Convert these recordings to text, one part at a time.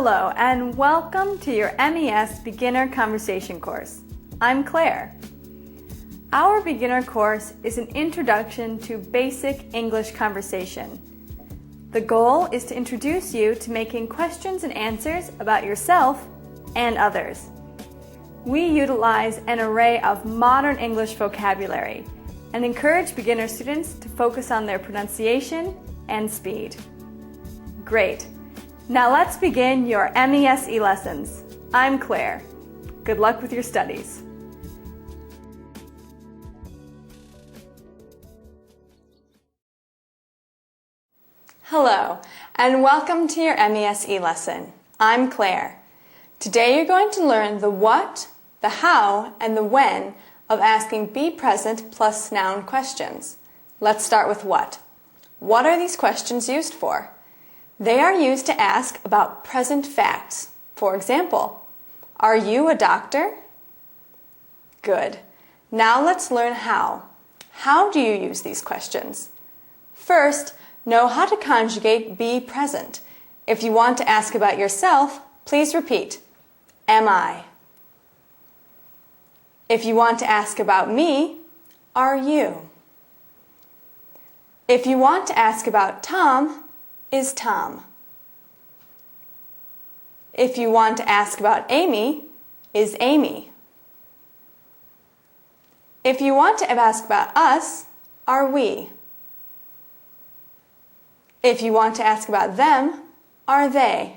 Hello and welcome to your MES Beginner Conversation course. I'm Claire. Our beginner course is an introduction to basic English conversation. The goal is to introduce you to making questions and answers about yourself and others. We utilize an array of modern English vocabulary and encourage beginner students to focus on their pronunciation and speed. Great! Now let's begin your MES lessons. I'm Claire. Good luck with your studies. Hello, and welcome to your MES lesson. I'm Claire. Today you're going to learn the what, the how, and the when of asking be present plus noun questions. Let's start with what. What are these questions used for? They are used to ask about present facts. For example, are you a doctor? Good. Now let's learn how. How do you use these questions? First, know how to conjugate be present. If you want to ask about yourself, please repeat, am I? If you want to ask about me, are you? If you want to ask about Tom, is Tom? If you want to ask about Amy, is Amy? If you want to ask about us, are we? If you want to ask about them, are they?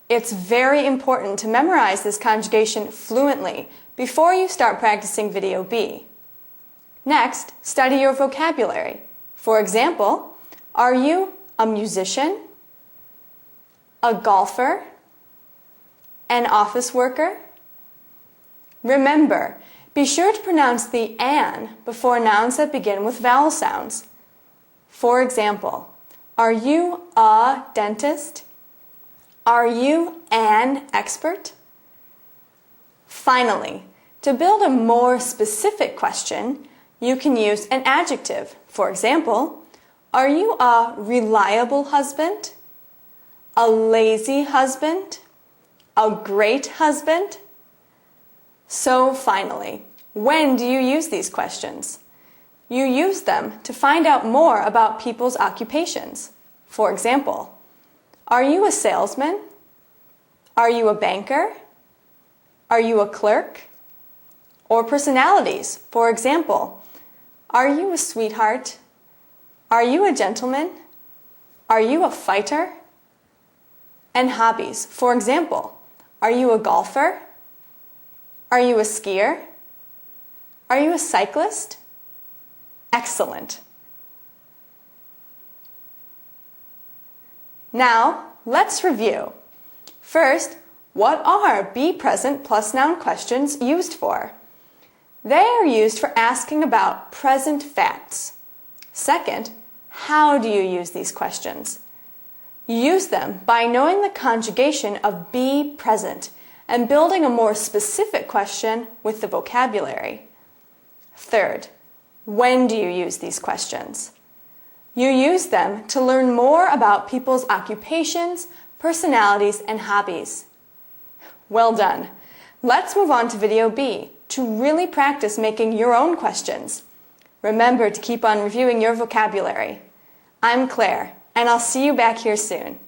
It's very important to memorize this conjugation fluently before you start practicing Video B. Next, study your vocabulary. For example, are you a musician, a golfer, an office worker? Remember, be sure to pronounce the an before nouns that begin with vowel sounds. For example, are you a dentist? Are you an expert? Finally, to build a more specific question, you can use an adjective. For example, are you a reliable husband? A lazy husband? A great husband? So finally, when do you use these questions? You use them to find out more about people's occupations. For example, are you a salesman? Are you a banker? Are you a clerk? Or personalities. For example, are you a sweetheart? Are you a gentleman? Are you a fighter? And hobbies. For example, are you a golfer? Are you a skier? Are you a cyclist? Excellent. Now, let's review. First, what are be present plus noun questions used for? They are used for asking about present facts. Second, how do you use these questions? You use them by knowing the conjugation of be present and building a more specific question with the vocabulary. Third, when do you use these questions? You use them to learn more about people's occupations, personalities, and hobbies. Well done. Let's move on to Video B to really practice making your own questions. Remember to keep on reviewing your vocabulary. I'm Claire, and I'll see you back here soon.